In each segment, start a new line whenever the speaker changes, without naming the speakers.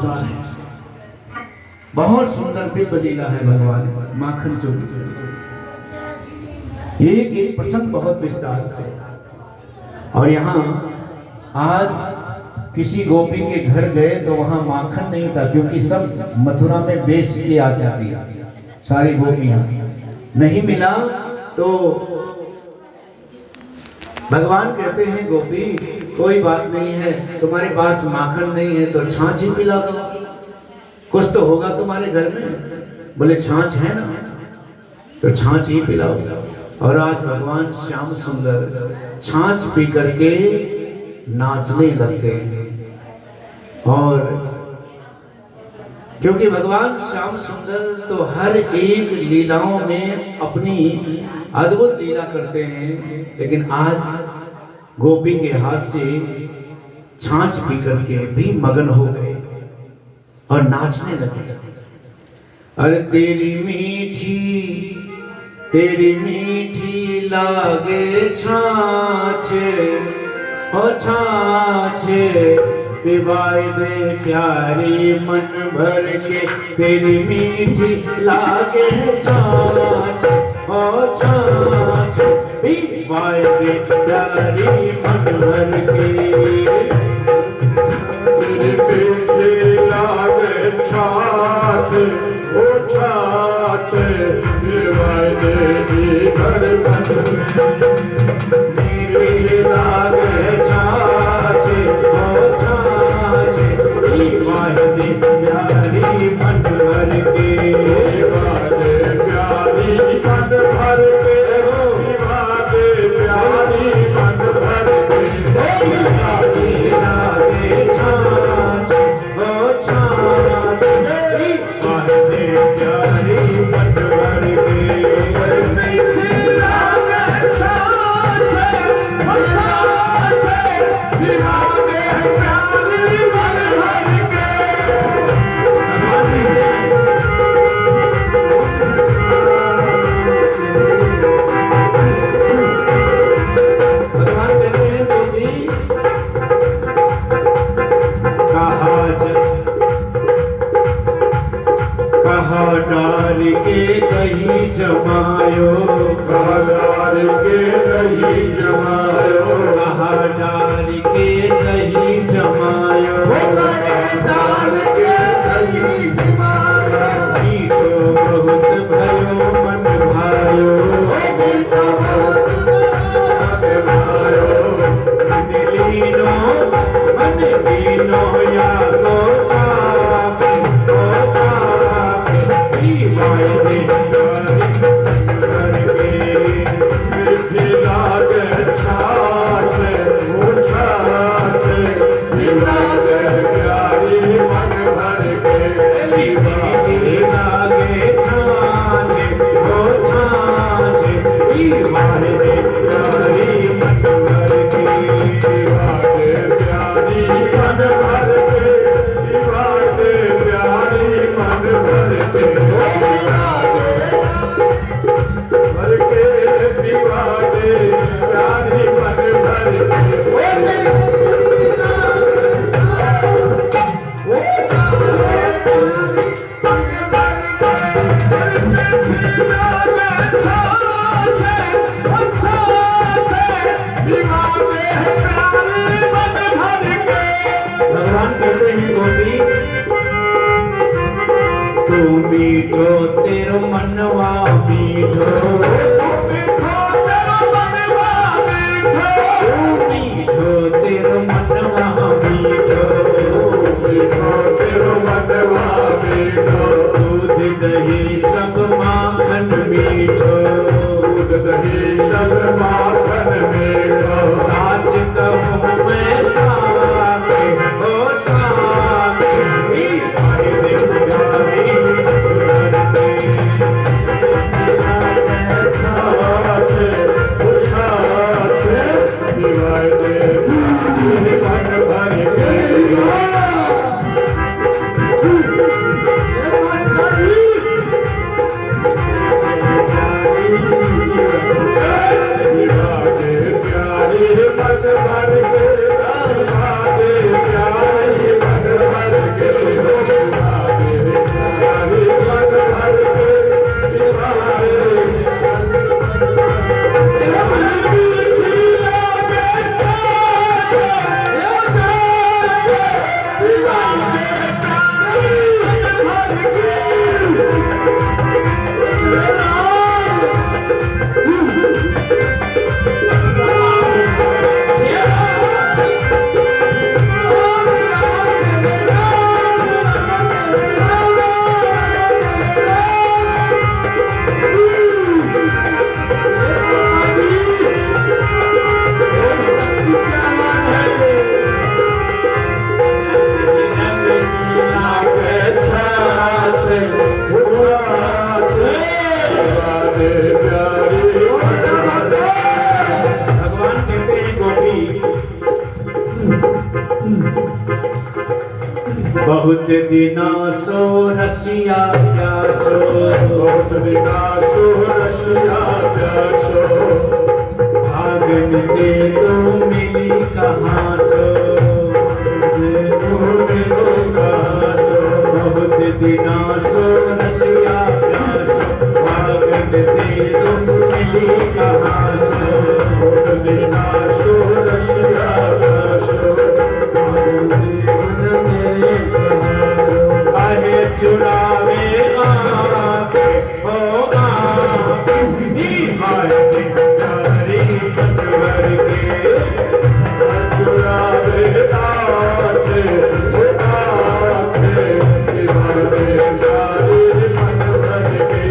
नमस्कार है। बहुत सुंदर दिव्य लीला है भगवान माखन चोरी। एक एक प्रसंग बहुत विस्तार से। और यहाँ आज किसी गोपी के घर गए तो वहां माखन नहीं था, क्योंकि सब मथुरा में बेच के आ जाती सारी गोपियां। नहीं मिला तो भगवान कहते हैं गोपी कोई बात नहीं है, तुम्हारे पास माखन नहीं है तो छाछ ही पिला दो, कुछ तो होगा तुम्हारे घर में। बोले छाछ है ना, तो छाछ ही पिलाओ। और आज भगवान श्याम सुंदर छाछ पी करके नाचने लगते हैं। और क्योंकि भगवान श्याम सुंदर तो हर एक लीलाओं में अपनी अद्भुत लीला करते हैं, लेकिन आज गोपी के हाथ से छाछ पी करके भी मगन हो गए और नाचने लगे। अरे तेरी मीठी लागे छाछ, ओ छाछ पिवाए दे प्यारी मन भर के। तेरी मीठी लागे छाछ, ओ छाछ पिवाए दे प्यारी मन भर के। तेरी मीठी लागे छाछ, ओ छाछ पिवाए दे घर मेरे लागे छाछ, ओ छाछ पिवाए दे प्यारी मन भर के। प्यारी मन भर के, प्यारी मन भर के। लागे छाछ, ओ छाछ पिवाए दे प्यारी मन भर के। डाल के दही जमायो, डाल के दही जमायो, डाल के दही जमायो, डाल के दही जमायो। मीठो बहुत भयो मन भायो, मीठो बहुत भायो। मन लीनो या गो चाक, मीठो तेरो मनवा मीठो, मीठो तेरो मनवा मीठो, मीठो तेरो मनवा मीठो, मीठो तेरो मनवा मीठो। दूध दही सब माखन मीठो, दूध दही सब माखन मीठो। साच कहूँ मैं साके, ओ साके पिवाए दे प्यारी मन भर के। बहुत दिना सो रसिया प्यासो,
बहुत दिना सो रसिया प्यासो,
भागन दे दो मिली कहाँ सो, बहुत दिना सो रसिया प्यासो, भागन दे दो मिली कहाँ सो,
बहुत दिना सो रसिया प्यासो,
चुरावे आके हो आके निभाए प्यारी पतवर के,
चुरावे आके हो आके निभाए प्यारी पतवर के,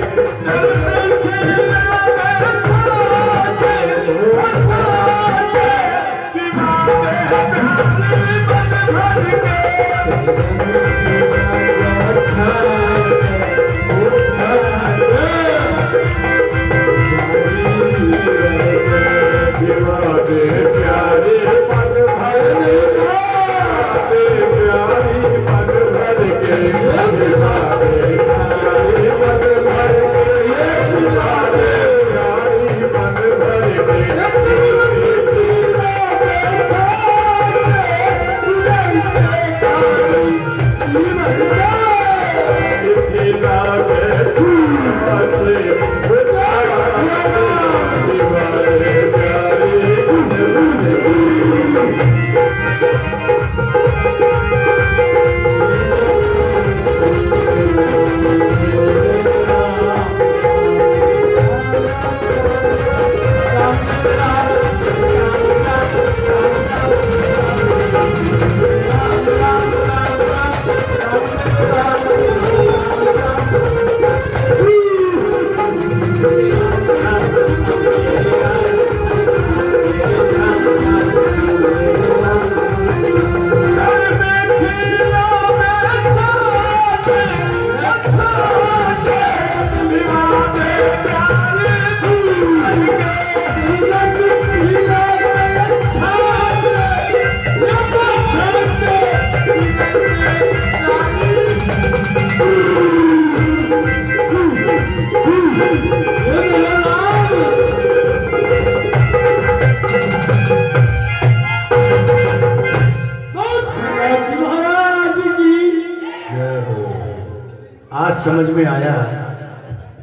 आज समझ में आया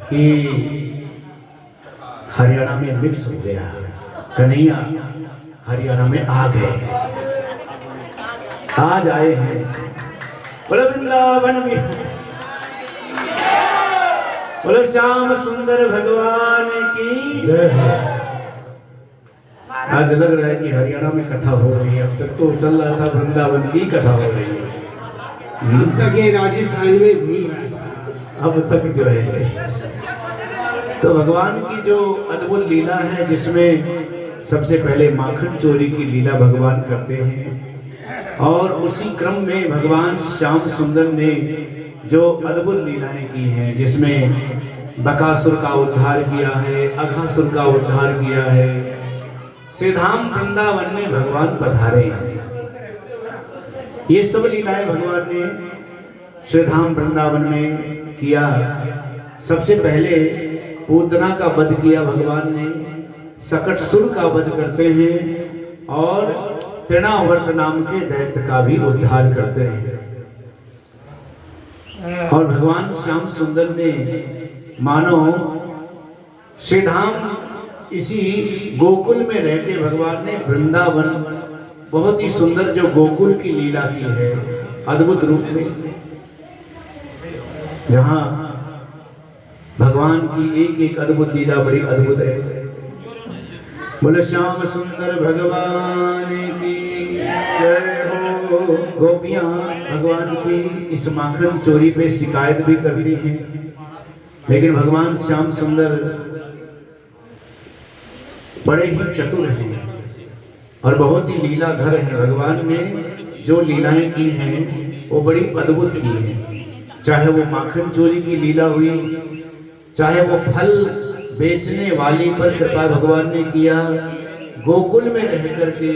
कि हरियाणा में मिक्स हो गया, कन्हैया हरियाणा में आ गए, आज आए हैं बोलो वृंदावन में, बोलो श्याम सुंदर भगवान की जय। आज लग रहा है कि हरियाणा में कथा हो रही है, अब तक तो चल रहा था वृंदावन की कथा हो रही है,
अब तक ये राजस्थान में घूम रहा था,
अब तक जो है। तो भगवान की जो अद्भुत लीला है, जिसमें सबसे पहले माखन चोरी की लीला भगवान करते हैं, और उसी क्रम में भगवान श्याम सुंदर ने जो अद्भुत लीलाएं की हैं, जिसमें बकासुर का उद्धार किया है, अघासुर का उद्धार किया है, श्रीधाम वृंदावन में भगवान पधारे हैं। ये सब लीलाएं भगवान ने श्रीधाम वृंदावन में किया। सबसे पहले पूतना का वध किया भगवान ने, सकटसुर का वध करते हैं, और तृणावर्त नाम के दैत्य का भी उद्धार करते हैं। और भगवान श्याम सुंदर ने मानो श्रीधाम इसी गोकुल में रह के भगवान ने वृंदावन बहुत ही सुंदर जो गोकुल की लीला की है, अद्भुत रूप में, जहां भगवान की एक एक अद्भुत लीला बड़ी अद्भुत है। बोले श्याम सुंदर भगवान की जय हो। गोपियां भगवान की इस माखन चोरी पे शिकायत भी करती हैं, लेकिन भगवान श्याम सुंदर बड़े ही चतुर हैं और बहुत ही लीलाधर हैं। भगवान ने जो लीलाएं की हैं वो बड़ी अद्भुत की हैं। चाहे वो माखन चोरी की लीला हुई, चाहे वो फल बेचने वाली पर कृपा भगवान ने किया, गोकुल में रह करके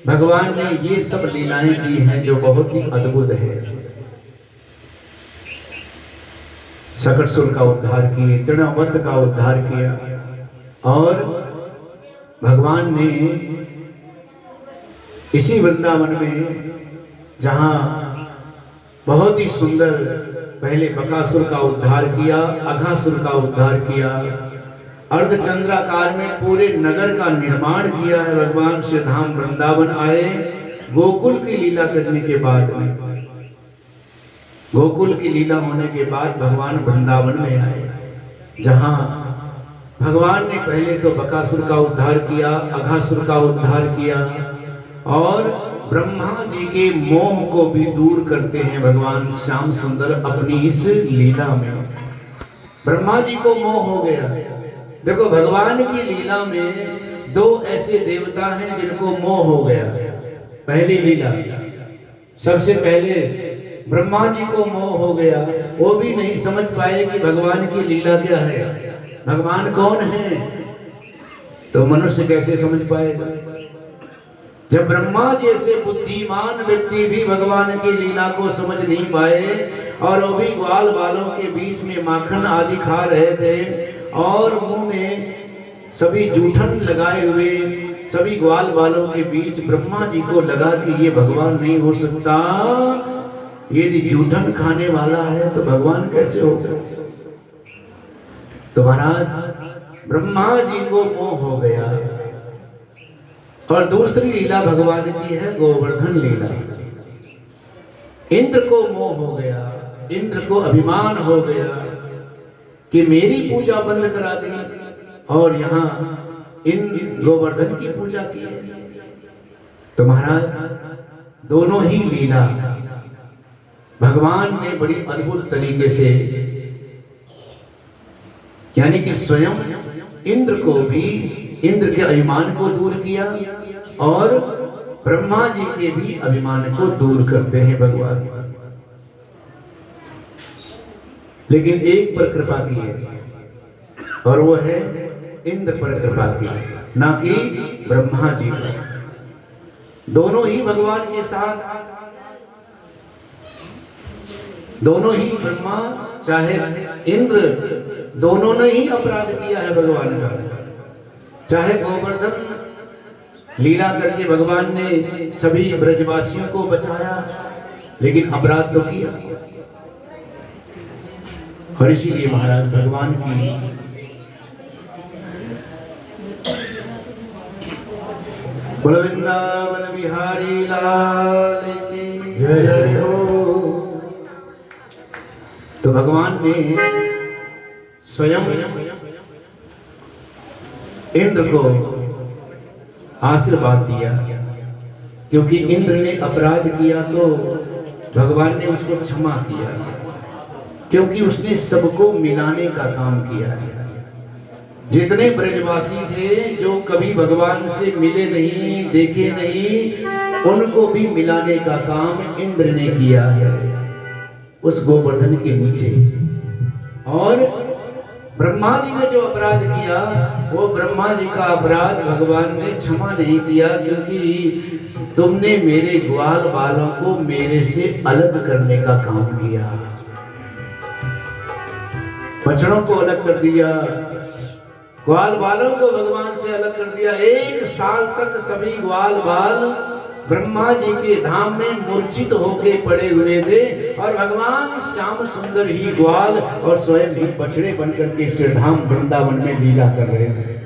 भगवान ने ये सब लीलाएं की हैं जो बहुत ही अद्भुत है। सकटसुर का उद्धार किए, तृणावत का उद्धार किया, और भगवान ने इसी वृंदावन में जहां बहुत ही सुंदर पहले बकासुर का उद्धार किया, अघासुर का उद्धार किया, अर्धचंद्राकार में पूरे नगर का निर्माण किया है। भगवान श्री धाम वृंदावन आए गोकुल की लीला करने के बाद में, गोकुल की लीला होने के बाद भगवान वृंदावन में आए, जहां भगवान ने पहले तो बकासुर का उद्धार किया, अघासुर का उद्धार किया, और ब्रह्मा जी के मोह को भी दूर करते हैं भगवान श्याम सुंदर अपनी इस लीला में। ब्रह्मा जी को मोह हो गया। देखो भगवान की लीला में दो ऐसे देवता हैं जिनको मोह हो गया। पहली लीला, सबसे पहले ब्रह्मा जी को मोह हो गया, वो भी नहीं समझ पाए कि भगवान की लीला क्या है, भगवान कौन है। तो मनुष्य कैसे समझ पाएगा जब ब्रह्मा जैसे बुद्धिमान व्यक्ति भी भगवान की लीला को समझ नहीं पाए, और वो भी ग्वाल बालों के बीच में माखन आदि खा रहे थे और मुंह में सभी जूठन लगाए हुए, सभी ग्वाल बालों के बीच ब्रह्मा जी को लगा कि ये भगवान नहीं हो सकता, यदि जूठन खाने वाला है तो भगवान कैसे होगा। तो महाराज ब्रह्मा जी को मोह हो गया। और दूसरी लीला भगवान की है गोवर्धन लीला। इंद्र को मोह हो गया, इंद्र को अभिमान हो गया कि मेरी पूजा बंद करा दी और यहां इन गोवर्धन की पूजा की। तो महाराज दोनों ही लीला भगवान ने बड़ी अद्भुत तरीके से, यानी कि स्वयं इंद्र को भी, इंद्र के अभिमान को दूर किया और ब्रह्मा जी के भी अभिमान को दूर करते हैं भगवान। लेकिन एक पर कृपा की है और वो है इंद्र पर कृपा की, ना कि ब्रह्मा जी पर। दोनों ही भगवान के साथ, दोनों ही ब्रह्मा चाहे इंद्र, दोनों ने ही अपराध किया है भगवान का। चाहे गोवर्धन लीला करके भगवान ने सभी ब्रजवासियों को बचाया, लेकिन अपराध तो किया। और इसीलिए महाराज भगवान की बोलो वृंदावन बिहारी लाल की जय हो। तो भगवान ने स्वयं इंद्र को आशीर्वाद दिया, क्योंकि इंद्र ने अपराध किया तो भगवान ने उसको क्षमा किया, क्योंकि उसने सबको मिलाने का काम किया है। जितने ब्रजवासी थे जो कभी भगवान से मिले नहीं, देखे नहीं, उनको भी मिलाने का काम इंद्र ने किया है उस गोवर्धन के नीचे। और ब्रह्मा जी ने जो अपराध किया वो ब्रह्मा जी का अपराध भगवान ने क्षमा नहीं किया, क्योंकि तुमने मेरे ग्वाल बालों को मेरे से अलग करने का काम किया, बछड़ों को अलग कर दिया, ग्वाल बालों को भगवान से अलग कर दिया। 1 साल तक सभी ग्वाल बाल ब्रह्मा जी के धाम में मूर्छित होके पड़े हुए थे, और भगवान श्याम सुंदर ही ग्वाल और स्वयं ही बछड़े बनकर के श्री धाम वृंदावन में लीला कर रहे थे।